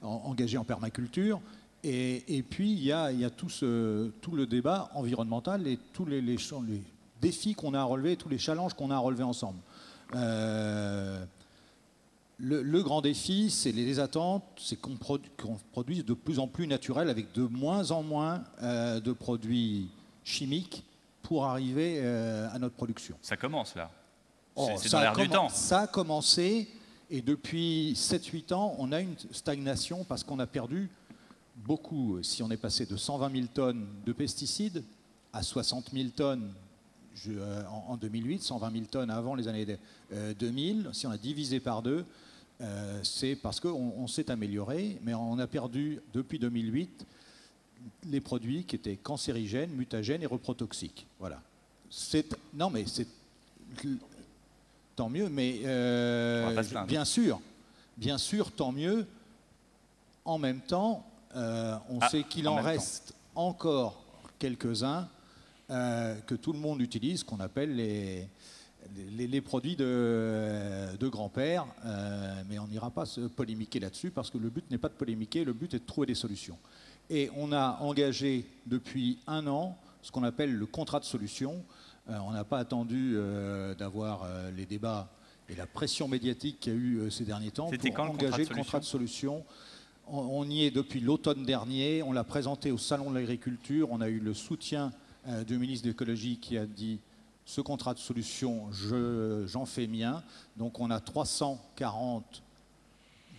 engagés en permaculture. Et puis, il y a tout le débat environnemental et tous les défis qu'on a à relever, tous les challenges qu'on a à relever ensemble. Le grand défi, c'est les attentes, c'est qu'on produise de plus en plus naturel avec de moins en moins de produits chimiques pour arriver à notre production. Ça commence là. C'est dans l'air du temps. Ça a commencé et depuis 7-8 ans, on a une stagnation parce qu'on a perdu beaucoup. Si on est passé de 120 000 tonnes de pesticides à 60 000 tonnes en 2008, 120 000 tonnes avant les années 2000, si on a divisé par deux, c'est parce qu'on s'est amélioré, mais on a perdu depuis 2008 les produits qui étaient cancérigènes, mutagènes et reprotoxiques. Voilà. Non, mais c'est tant mieux, mais bien sûr, tant mieux. En même temps, on sait qu'il en reste encore quelques-uns que tout le monde utilise, qu'on appelle les produits de grand-père, mais on n'ira pas se polémiquer là-dessus parce que le but n'est pas de polémiquer, le but est de trouver des solutions. Et on a engagé depuis 1 an ce qu'on appelle le contrat de solution. On n'a pas attendu d'avoir les débats et la pression médiatique qu'il y a eu ces derniers temps pour engager le contrat de solution. On y est depuis l'automne dernier, on l'a présenté au Salon de l'Agriculture, on a eu le soutien du ministre de l'Écologie qui a dit « ce contrat de solution, j'en fais mien ». Donc on a 340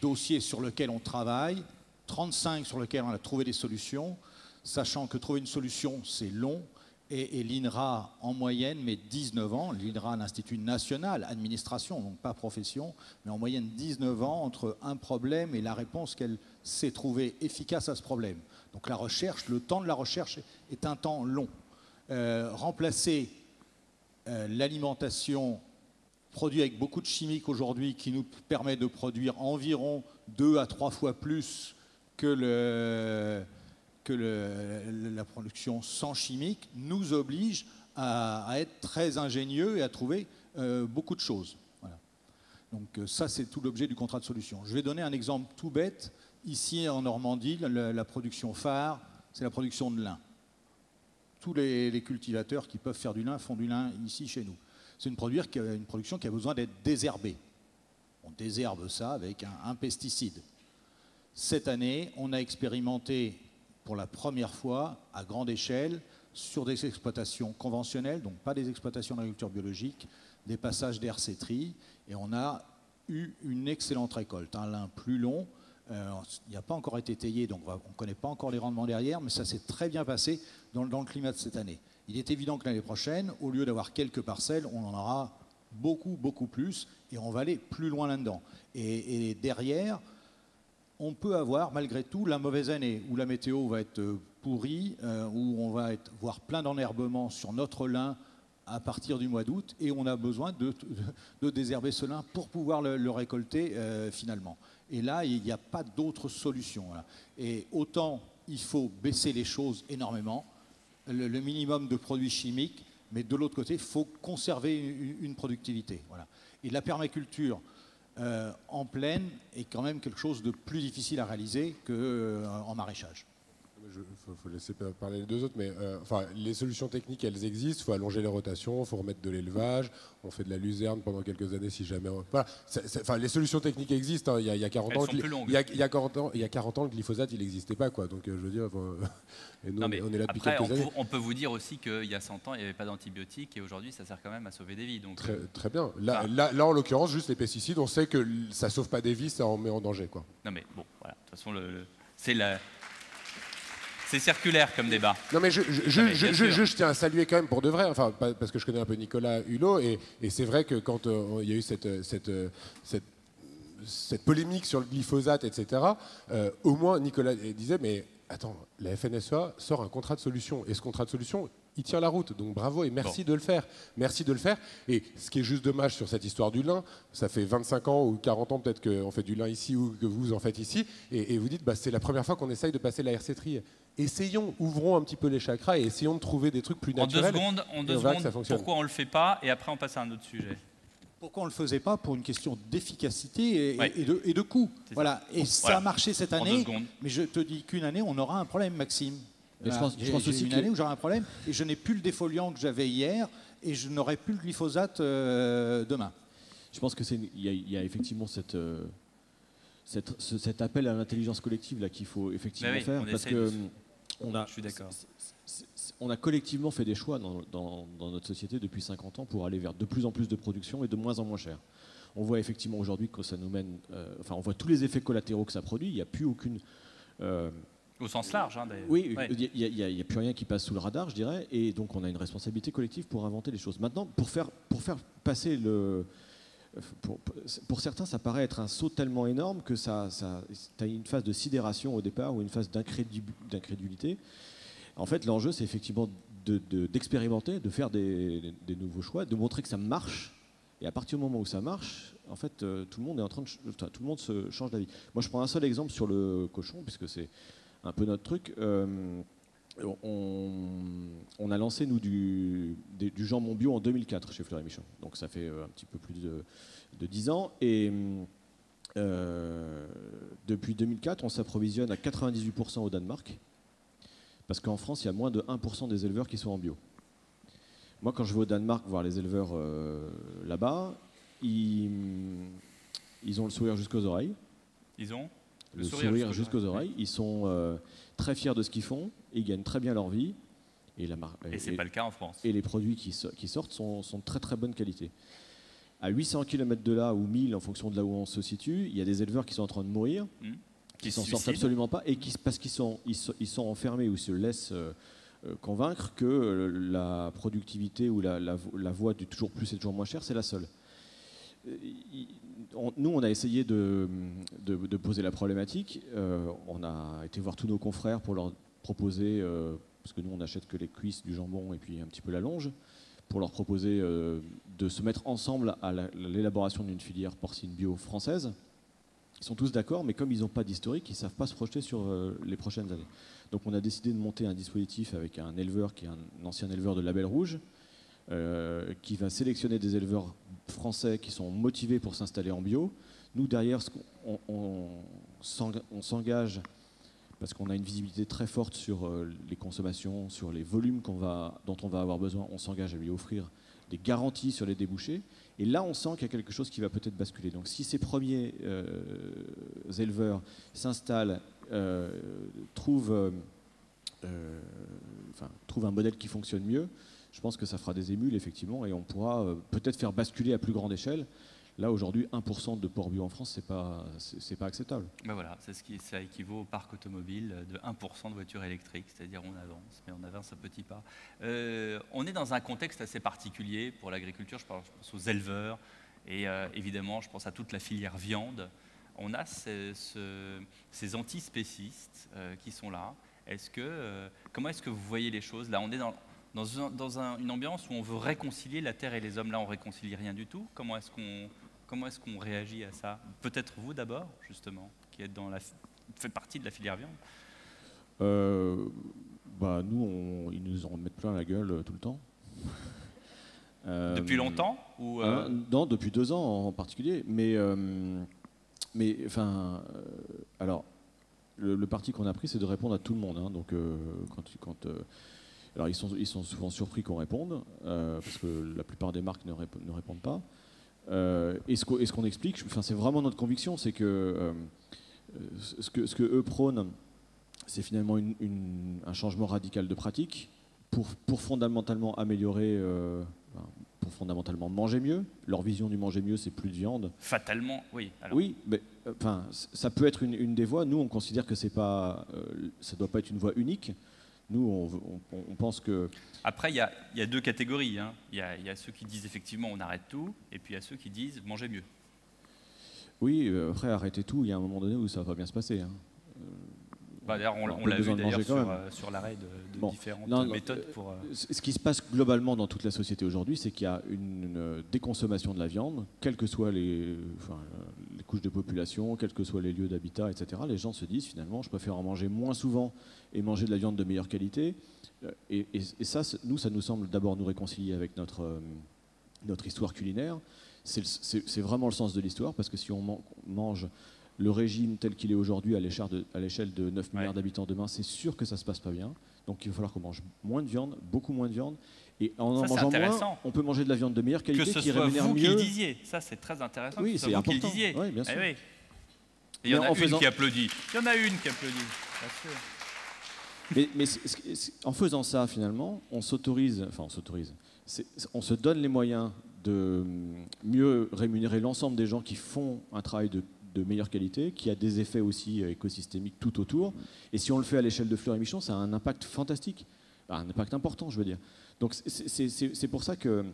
dossiers sur lesquels on travaille, 35 sur lesquels on a trouvé des solutions, sachant que trouver une solution, c'est long, et l'INRA, en moyenne, met 19 ans, l'INRA, l'Institut national, administration, donc pas profession, mais en moyenne 19 ans entre un problème et la réponse qu'elle sait trouver efficace à ce problème. Donc la recherche, le temps de la recherche est un temps long. Remplacer l'alimentation produit avec beaucoup de chimiques aujourd'hui, qui nous permet de produire environ 2 à 3 fois plus que la production sans chimique, nous oblige à être très ingénieux et à trouver beaucoup de choses. Voilà. Donc ça, c'est tout l'objet du contrat de solution. Je vais donner un exemple tout bête. Ici, en Normandie, la production phare, c'est la production de lin. Tous les cultivateurs qui peuvent faire du lin font du lin ici, chez nous. C'est une production qui a besoin d'être désherbée. On désherbe ça avec un pesticide. Cette année, on a expérimenté pour la première fois, à grande échelle, sur des exploitations conventionnelles, donc pas des exploitations d'agriculture biologique, des passages d'hercétrie, et on a eu une excellente récolte. Un lin plus long, il n'a pas encore été taillé, donc on ne connaît pas encore les rendements derrière, mais ça s'est très bien passé dans le climat de cette année. Il est évident que l'année prochaine, au lieu d'avoir quelques parcelles, on en aura beaucoup, beaucoup plus, et on va aller plus loin là-dedans. Et derrière, on peut avoir malgré tout la mauvaise année, où la météo va être pourrie, où on va voir plein d'enherbements sur notre lin à partir du mois d'août, et on a besoin de désherber ce lin pour pouvoir le récolter finalement. Et là, il n'y a pas d'autre solution. Voilà. Et autant il faut baisser les choses énormément, le minimum de produits chimiques, mais de l'autre côté, il faut conserver une productivité. Voilà. Et la permaculture en plaine est quand même quelque chose de plus difficile à réaliser qu'en maraîchage. Il faut laisser parler les deux autres, mais enfin, les solutions techniques, elles existent. Il faut allonger les rotations, il faut remettre de l'élevage. On fait de la luzerne pendant quelques années si jamais. Voilà. Enfin, les solutions techniques existent. Hein. Il y a 40 ans, il y a 40 ans, le glyphosate, il n'existait pas, quoi. Donc, je veux dire, et nous, on est là depuis quelques années. On peut vous dire aussi qu'il y a 100 ans, il n'y avait pas d'antibiotiques, et aujourd'hui, ça sert quand même à sauver des vies. Donc, très bien. Là, en l'occurrence, juste les pesticides, on sait que ça sauve pas des vies, ça en met en danger, quoi. Non, mais bon, voilà. De toute façon, c'est circulaire comme débat. Non, mais je tiens à saluer quand même pour de vrai, enfin, parce que je connais un peu Nicolas Hulot, et c'est vrai que quand il y a eu cette polémique sur le glyphosate, etc., au moins Nicolas disait, mais attends, la FNSEA sort un contrat de solution, et ce contrat de solution, il tient la route, donc bravo et merci de le faire. Merci de le faire. Et ce qui est juste dommage sur cette histoire du lin, ça fait 25 ans ou 40 ans peut-être qu'on fait du lin ici ou que vous en faites ici, et vous dites, bah, c'est la première fois qu'on essaye de passer la hercétrie. Essayons, ouvrons un petit peu les chakras et essayons de trouver des trucs plus naturels. En deux secondes, pourquoi on ne le fait pas, et après on passe à un autre sujet. Pourquoi on ne le faisait pas? Pour une question d'efficacité et de coût. Voilà. Et ça a marché cette année, mais je te dis qu'une année, on aura un problème, Maxime. Je pense aussi une année où j'aurai un problème et je n'ai plus le défoliant que j'avais hier et je n'aurai plus le glyphosate demain. Je pense que il y a effectivement cet appel à l'intelligence collective là qu'il faut effectivement faire, parce que je suis d'accord. On a collectivement fait des choix dans notre société depuis 50 ans pour aller vers de plus en plus de production et de moins en moins cher. On voit effectivement aujourd'hui que ça nous mène, on voit tous les effets collatéraux que ça produit. Il n'y a plus aucune au sens large, hein, d'ailleurs. Oui, il n'y a plus rien qui passe sous le radar, je dirais, et donc on a une responsabilité collective pour inventer les choses. Maintenant, pour faire passer pour certains, ça paraît être un saut tellement énorme que tu as une phase de sidération au départ ou une phase d'incrédulité. En fait, l'enjeu, c'est effectivement d'expérimenter, de faire des nouveaux choix, de montrer que ça marche. Et à partir du moment où ça marche, en fait, tout le monde se change d'avis. Moi, je prends un seul exemple sur le cochon, puisque c'est un peu notre truc. On a lancé, nous, du jambon bio en 2004 chez Fleury Michon. Donc ça fait un petit peu plus de 10 ans. Et depuis 2004, on s'approvisionne à 98% au Danemark. Parce qu'en France, il y a moins de 1% des éleveurs qui sont en bio. Moi, quand je vais au Danemark voir les éleveurs là-bas, ils ont le sourire jusqu'aux oreilles. Ils ont le sourire jusqu'aux oreilles. Ils sont très fiers de ce qu'ils font. Ils gagnent très bien leur vie. Et c'est pas le cas en France. Et les produits qui sortent sont de très très bonne qualité. À 800 km de là, ou 1000 en fonction de là où on se situe, il y a des éleveurs qui sont en train de mourir, qui s'en sortent absolument pas, et parce qu'ils sont enfermés ou se laissent convaincre que la productivité ou la voie du toujours plus et toujours moins cher, c'est la seule. Nous, on a essayé de poser la problématique. On a été voir tous nos confrères pour leur proposer, parce que nous, on n'achète que les cuisses, du jambon et puis un petit peu la longe, pour leur proposer de se mettre ensemble à l'élaboration d'une filière porcine bio française. Ils sont tous d'accord, mais comme ils n'ont pas d'historique, ils ne savent pas se projeter sur les prochaines années. Donc on a décidé de monter un dispositif avec un éleveur qui est un ancien éleveur de Label Rouge, qui va sélectionner des éleveurs français qui sont motivés pour s'installer en bio. Nous, derrière, on s'engage, parce qu'on a une visibilité très forte sur les consommations, sur les volumes dont on va avoir besoin, on s'engage à lui offrir des garanties sur les débouchés. Et là, on sent qu'il y a quelque chose qui va peut-être basculer. Donc si ces premiers éleveurs s'installent, trouvent un modèle qui fonctionne mieux, je pense que ça fera des émules, effectivement, et on pourra peut-être faire basculer à plus grande échelle. Là, aujourd'hui, 1% de porc bio en France, c'est pas acceptable. Ben voilà, ça équivault au parc automobile de 1% de voitures électriques, c'est-à-dire on avance, mais on avance à petits pas. On est dans un contexte assez particulier pour l'agriculture, je pense aux éleveurs, et évidemment, je pense à toute la filière viande. On a ces antispécistes qui sont là. Comment est-ce que vous voyez les choses? Là, on est dans une ambiance où on veut réconcilier la terre et les hommes. Là, on ne réconcilie rien du tout. Comment est-ce qu'on réagit à ça? Peut-être vous d'abord, justement, qui êtes fait partie de la filière viande. Nous, ils nous en mettent plein la gueule tout le temps. Depuis longtemps ou Non, depuis 2 ans en particulier. Alors, le parti qu'on a pris, c'est de répondre à tout le monde. Hein. Donc, alors, ils sont souvent surpris qu'on réponde, parce que la plupart des marques ne répondent pas. Et ce qu'on explique, c'est vraiment notre conviction, c'est que ce que eux prônent, c'est finalement un changement radical de pratique pour fondamentalement améliorer, pour fondamentalement manger mieux. Leur vision du manger mieux, c'est plus de viande. Fatalement, oui. Alors. Oui, mais ça peut être une des voies. Nous, on considère que ça ne doit pas être une voie unique. Nous, on pense que... Après, il y a 2 catégories. Hein. Il y a ceux qui disent effectivement on arrête tout, et puis il y a ceux qui disent mangez mieux. Oui, après, arrêter tout, il y a un moment donné où ça va bien se passer. Hein. D'ailleurs, on l'a vu d'ailleurs sur l'arrêt de différentes méthodes pour... Ce qui se passe globalement dans toute la société aujourd'hui, c'est qu'il y a une déconsommation de la viande, quelles que soient les couches de population, quels que soient les lieux d'habitat, etc. Les gens se disent finalement, je préfère en manger moins souvent et manger de la viande de meilleure qualité. Et ça, ça nous semble d'abord nous réconcilier avec notre histoire culinaire. C'est vraiment le sens de l'histoire, parce que si on mange le régime tel qu'il est aujourd'hui à l'échelle de 9 milliards d'habitants demain, c'est sûr que ça ne se passe pas bien. Donc il va falloir qu'on mange moins de viande, beaucoup moins de viande. Et en mangeant moins, on peut manger de la viande de meilleure qualité qui rémunère mieux. Que ce soit vous qui le disiez, ça c'est très intéressant. Oui, c'est important. Oui, bien sûr. Et il y en a une qui applaudit. Il y en a une qui applaudit, bien sûr. Mais en faisant ça, finalement, on se donne les moyens de mieux rémunérer l'ensemble des gens qui font un travail de meilleure qualité, qui a des effets aussi écosystémiques tout autour. Et si on le fait à l'échelle de Fleury Michon, ça a un impact fantastique, un impact important, je veux dire. Donc c'est pour ça qu'il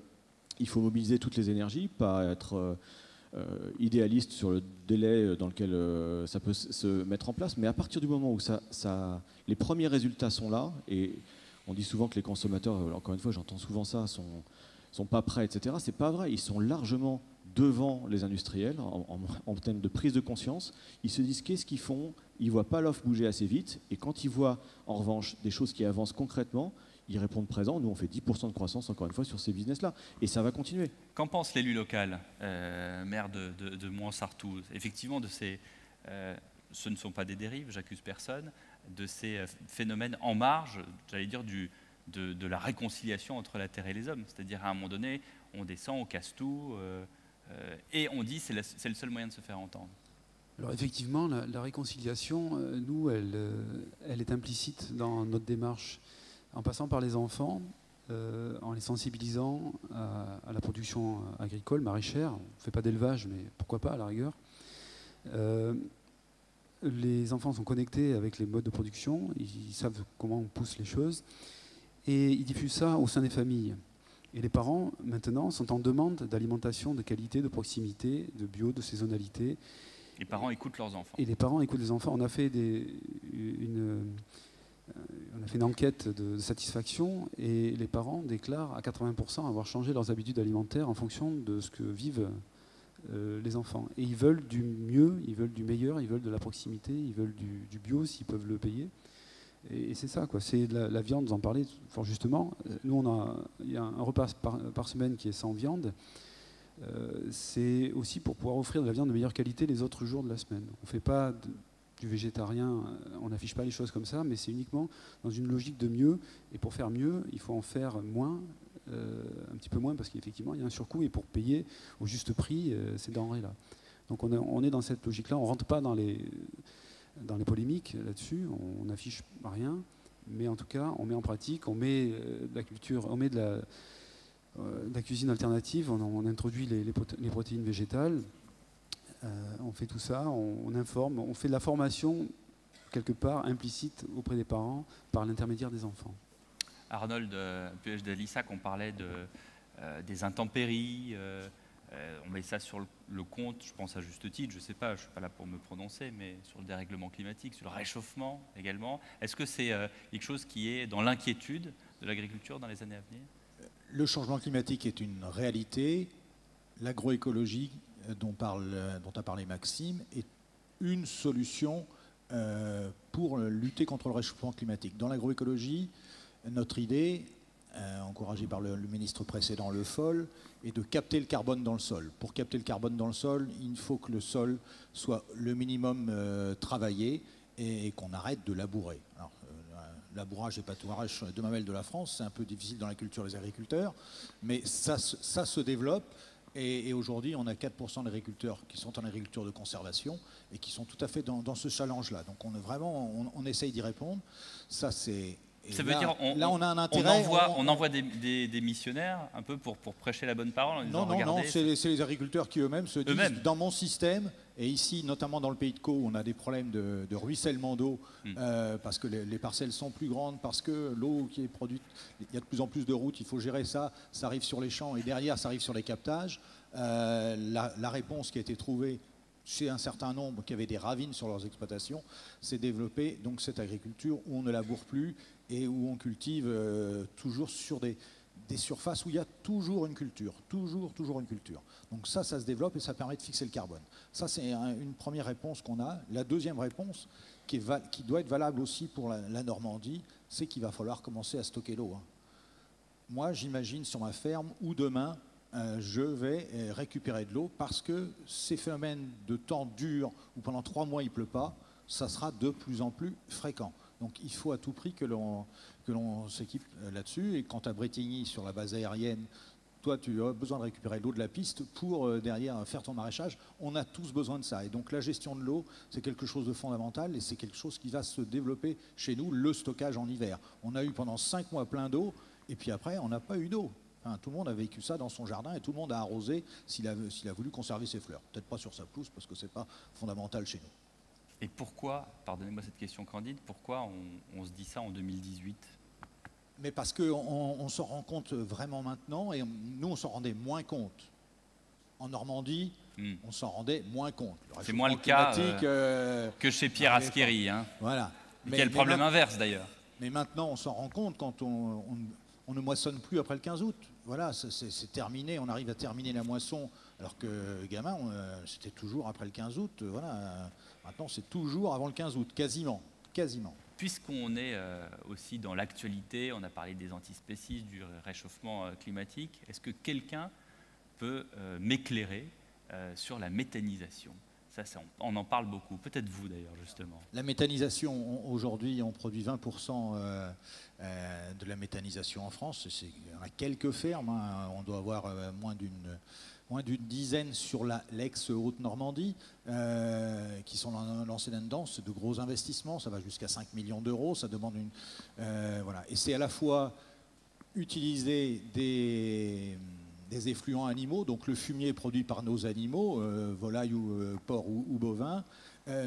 faut mobiliser toutes les énergies, pas être idéaliste sur le délai dans lequel ça peut se mettre en place, mais à partir du moment où les premiers résultats sont là, et on dit souvent que les consommateurs, encore une fois j'entends souvent ça, sont pas prêts, etc. C'est pas vrai, ils sont largement devant les industriels en termes de prise de conscience. Ils se disent qu'est-ce qu'ils font, ils ne voient pas l'offre bouger assez vite, et quand ils voient en revanche des choses qui avancent concrètement, ils répondent présent. Nous on fait 10% de croissance encore une fois sur ces business-là, et ça va continuer. Qu'en pense l'élu local, maire de Mouans-Sartoux? Effectivement, ce ne sont pas des dérives, j'accuse personne, de ces phénomènes en marge, j'allais dire, de la réconciliation entre la terre et les hommes. C'est-à-dire à un moment donné, on descend, on casse tout, et on dit c'est le seul moyen de se faire entendre. Alors effectivement, la réconciliation, nous, elle est implicite dans notre démarche, en passant par les enfants, en les sensibilisant à la production agricole, maraîchère. On ne fait pas d'élevage, mais pourquoi pas à la rigueur. Les enfants sont connectés avec les modes de production, ils savent comment on pousse les choses, et ils diffusent ça au sein des familles. Et les parents, maintenant, sont en demande d'alimentation de qualité, de proximité, de bio, de saisonnalité. Les parents écoutent leurs enfants. Et les parents écoutent les enfants. On a fait On a fait une enquête de satisfaction et les parents déclarent à 80% avoir changé leurs habitudes alimentaires en fonction de ce que vivent les enfants. Et ils veulent du mieux, ils veulent du meilleur, ils veulent de la proximité, ils veulent du bio s'ils peuvent le payer. Et c'est ça, quoi. C'est la viande, vous en parlez fort justement. Nous, il y a un repas par semaine qui est sans viande. C'est aussi pour pouvoir offrir de la viande de meilleure qualité les autres jours de la semaine. On ne fait pas du végétarien, on n'affiche pas les choses comme ça, mais c'est uniquement dans une logique de mieux. Et pour faire mieux, il faut en faire moins, un petit peu moins, parce qu'effectivement, il y a un surcoût. Et pour payer au juste prix ces denrées-là. Donc on est dans cette logique-là. On ne rentre pas dans les polémiques là-dessus. On n'affiche rien. Mais en tout cas, on met en pratique, on met de la culture, on met de la cuisine alternative, on introduit les protéines végétales. On fait tout ça, on informe, on fait de la formation quelque part implicite auprès des parents par l'intermédiaire des enfants. Arnold Puech de Lissac, on parlait des intempéries, on met ça sur le compte, je pense à juste titre, je ne sais pas, je ne suis pas là pour me prononcer, mais sur le dérèglement climatique, sur le réchauffement également. Est-ce que c'est quelque chose qui est dans l'inquiétude de l'agriculture dans les années à venir? Le changement climatique est une réalité. L'agroécologie dont a parlé Maxime est une solution pour lutter contre le réchauffement climatique. Dans l'agroécologie, notre idée, encouragée par le ministre précédent Le Foll, est de capter le carbone dans le sol. Pour capter le carbone dans le sol, il faut que le sol soit le minimum travaillé et qu'on arrête de labourer. Alors, labourage et pâturage de mamelles de la France, c'est un peu difficile dans la culture des agriculteurs, mais ça se développe. Et aujourd'hui, on a 4% d'agriculteurs qui sont en agriculture de conservation et qui sont tout à fait dans ce challenge-là. Donc on essaye d'y répondre. Ça, c'est... Ça veut dire on a un intérêt. On envoie des missionnaires un peu pour prêcher la bonne parole en disant, non, c'est les agriculteurs qui eux-mêmes se disent dans mon système, et ici notamment dans le pays de Caux, on a des problèmes de ruissellement d'eau parce que les parcelles sont plus grandes, parce que l'eau qui est produite, il y a de plus en plus de routes, il faut gérer ça, ça arrive sur les champs et derrière ça arrive sur les captages. La réponse qui a été trouvée chez un certain nombre qui avaient des ravines sur leurs exploitations, c'est développer donc cette agriculture où on ne laboure plus et où on cultive toujours sur des surfaces où il y a toujours une culture, toujours une culture. Donc ça se développe et ça permet de fixer le carbone. Ça, c'est une première réponse qu'on a. La deuxième réponse, qui doit être valable aussi pour la Normandie, c'est qu'il va falloir commencer à stocker l'eau. Moi, j'imagine sur ma ferme où demain, je vais récupérer de l'eau parce que ces phénomènes de temps durs où pendant 3 mois il ne pleut pas, ça sera de plus en plus fréquent. Donc il faut à tout prix que l'on s'équipe là-dessus. Et quant à Bretigny, sur la base aérienne, toi tu as besoin de récupérer l'eau de la piste pour derrière faire ton maraîchage. On a tous besoin de ça. Et donc la gestion de l'eau, c'est quelque chose de fondamental et c'est quelque chose qui va se développer chez nous, le stockage en hiver. On a eu pendant 5 mois plein d'eau et puis après on n'a pas eu d'eau. Enfin, tout le monde a vécu ça dans son jardin et tout le monde a arrosé s'il a voulu conserver ses fleurs. Peut-être pas sur sa pelouse parce que ce n'est pas fondamental chez nous. Et pourquoi, pardonnez-moi cette question candide, pourquoi on se dit ça en 2018 ? Mais parce qu'on s'en rend compte vraiment maintenant et nous on s'en rendait moins compte. En Normandie, on s'en rendait moins compte. C'est moins le cas que chez Pierre Asquéry. Hein. Voilà. Mais quel problème inverse d'ailleurs. Mais maintenant on s'en rend compte quand on ne moissonne plus après le 15 août. Voilà, c'est terminé, on arrive à terminer la moisson, alors que gamin, c'était toujours après le 15 août. Voilà, maintenant c'est toujours avant le 15 août, quasiment. Puisqu'on est aussi dans l'actualité, on a parlé des antispécistes, du réchauffement climatique, est-ce que quelqu'un peut m'éclairer sur la méthanisation ? Ça, on en parle beaucoup, peut-être vous d'ailleurs justement. La méthanisation, aujourd'hui on produit 20% de la méthanisation en France. Il y en a quelques fermes, hein. On doit avoir moins d'une dizaine sur l'ex-Haute-Normandie qui sont lancés là-dedans. C'est de gros investissements, ça va jusqu'à 5 millions d'euros, ça demande voilà. Et c'est à la fois utiliser des effluents animaux, donc le fumier produit par nos animaux, volailles ou porcs ou bovins,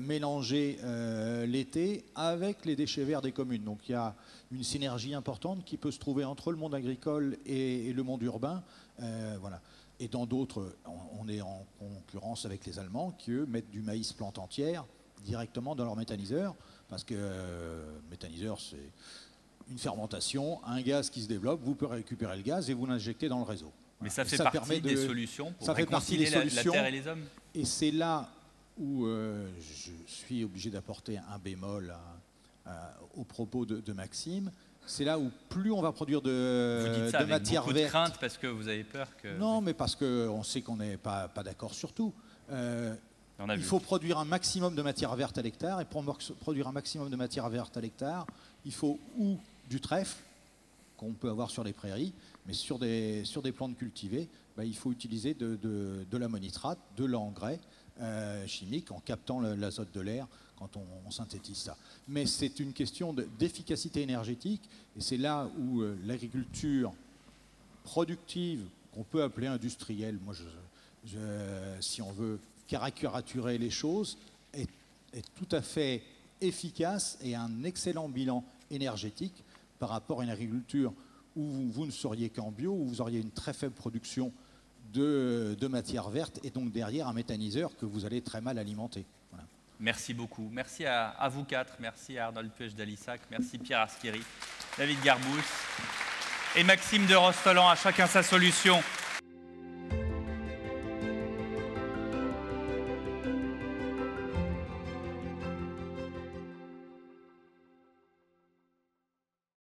mélangé l'été avec les déchets verts des communes. Donc il y a une synergie importante qui peut se trouver entre le monde agricole et le monde urbain. Voilà. Et dans d'autres, on est en concurrence avec les Allemands qui, eux, mettent du maïs plante entière directement dans leur méthaniseur, parce que méthaniseur, c'est une fermentation, un gaz qui se développe, vous pouvez récupérer le gaz et vous l'injectez dans le réseau. Mais ça fait partie des solutions pour réconcilier la Terre et les hommes. Et c'est là où je suis obligé d'apporter un bémol au propos de Maxime. C'est là où plus on va produire de matière verte. De crainte parce que vous avez peur que... Non, mais parce qu'on sait qu'on n'est pas d'accord sur tout. Il faut produire un maximum de matière verte à l'hectare, et pour produire un maximum de matière verte à l'hectare, il faut ou du trèfle, qu'on peut avoir sur les prairies, mais sur des plantes cultivées, il faut utiliser de l'ammonitrate, de l'engrais chimique en captant l'azote de l'air quand on synthétise ça. Mais c'est une question d'efficacité énergétique, et c'est là où l'agriculture productive, qu'on peut appeler industrielle, moi si on veut caricaturer les choses, est tout à fait efficace et a un excellent bilan énergétique par rapport à une agriculture où vous ne seriez qu'en bio, où vous auriez une très faible production de matière verte et donc derrière un méthaniseur que vous allez très mal alimenter. Voilà. Merci beaucoup. Merci à vous quatre. Merci à Arnold Puech d'Alissac. Merci Pierre Arscheri, David Garbous et Maxime de Rostolan. À chacun sa solution.